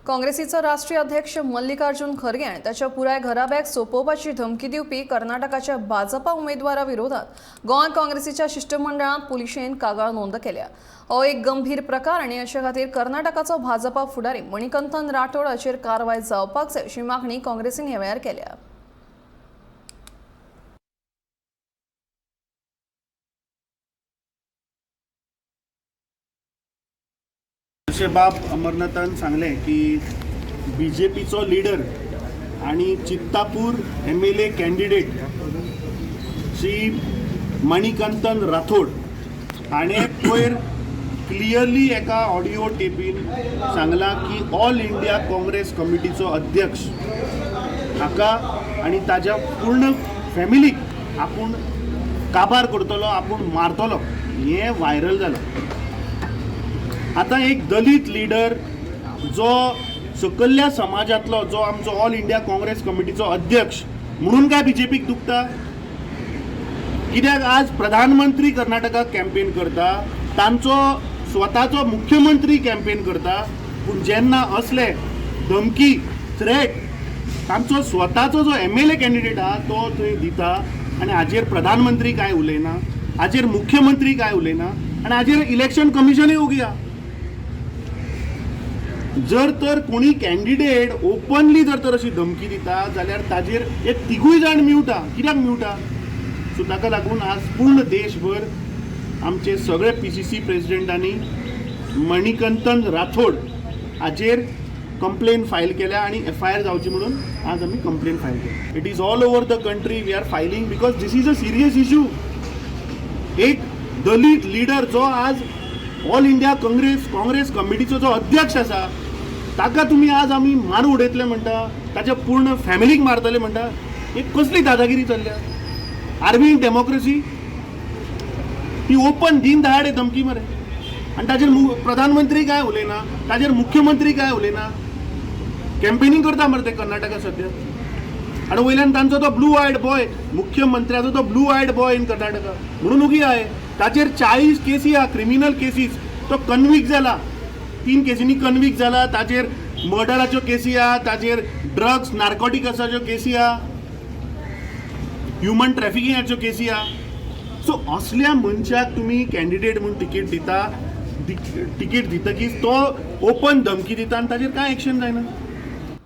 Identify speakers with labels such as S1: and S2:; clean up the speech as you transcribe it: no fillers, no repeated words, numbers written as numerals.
S1: काँग्रेसीचो राष्ट्रीय अध्यक्ष मल्लिकार्जुन खरगे आणि त्याच्या पुराय घराब्याक सोपोवपाची धमकी दिवपी कर्नाटकाच्या भाजपा उमेदवारा विरोधात गोंय काँग्रेसीच्या शिष्टमंडळात पुलिशेन कागाळ नोंद केल्या। हो एक गंभीर प्रकार आणि अशा खातीर कर्नाटकाचो भाजपा फुडारी मणिकंतन राठोड हाचेर कारवाय जावपाक जाय अशी मागणी काँग्रेसीन ह्या वेळार केल्या।
S2: बाब अमरनाथन सांगले की बीजेपीचो लीडर आणि चित्तापूर MLA कॅन्डिडेट श्री मणिकंतन राठोड हाणे पयर क्लियरली एका ऑडिओ टेपीन सांगला की ऑल इंडिया काँग्रेस कमिटीचो अध्यक्ष हाका आणि ताज्या पूर्ण फॅमिलीक आपूण काबार करतलो, आपूण मारतलो, हे व्हायरल जालो। आता एक दलित लीडर जो सकल्ल्या समाजातलो जो आमचो ऑल इंडिया काँग्रेस कमिटीचो अध्यक्ष म्हणून काय बीजेपीक दुखता? कित्याक आज प्रधानमंत्री कर्नाटकाक कॅम्पेन करता, तांचो स्वताचो मुख्यमंत्री कॅम्पेन करता, पूण जेन्ना असले धमकी थ्रेट तांचो स्वताचो जो MLA कॅन्डिडेट आहा तो थंय दिता आनी हाजेर प्रधानमंत्री काय उलयना, हाजेर मुख्यमंत्री काय उलयना आनी हाजेर इलेक्शन कमिशनूय उगी आहा। जर तर कोणी कॅन्डिडेट ओपनली जर तर अशी धमकी दिता जाल्यार ताजेर एक तिगूय जाण मिवटा। कित्याक मिवटा? सो ताका लागून आज पूर्ण देशभर आमचे सगळे PCC प्रेसिडेंटांनी मणिकंतन राठोड हाचेर कंप्लेन फायल केल्या आणि FIR जावची म्हणून आज आम्ही कंप्लेन फायल केली। It is all over the country we are filing because this is a serious issue. एक दलित लीडर जो आज ऑल इंडिया काँग्रेस कमिटीचो जो अध्यक्ष आसा ताका तुम्ही आज आम्ही मारू उडयतले म्हणटा, ताच्या पूर्ण फॅमिलीक मारतले म्हणटा, एक कसली दादागिरी चल्ल्या? Are we in democracy? ही ओपन दिन दहाडे धमकी मरे आणि ताजेर प्रधानमंत्री काय उलयना, ताजेर मुख्यमंत्री काय उलयना। कॅम्पेनिंग करता मरे ते कर्नाटका सध्या आणि वयल्यान तांचो तो ब्लू आयड बॉय, मुख्यमंत्र्याचो तो blue eyed boy in Karnataka म्हणून उगी आहे। ताचेर 40 केसी आहा, क्रिमिनल केसीस, तो कन्विक्ट जाला, 3 केसींनी कन्विक्ट जाला, ताचेर मर्डराच्यो केसी आहा, ताचेर ड्रग्स नार्कोटीक आसाच्यो केसी आहा, ह्युमन ट्रॅफिकिंगाच्यो केसी आहा। सो असल्या मनशाक तुम्ही कॅन्डिडेट म्हणून तिकीट दिता, तिकीट दितकीच तो ओपन धमकी दिता आणि ताचेर काय एक्शन जायना।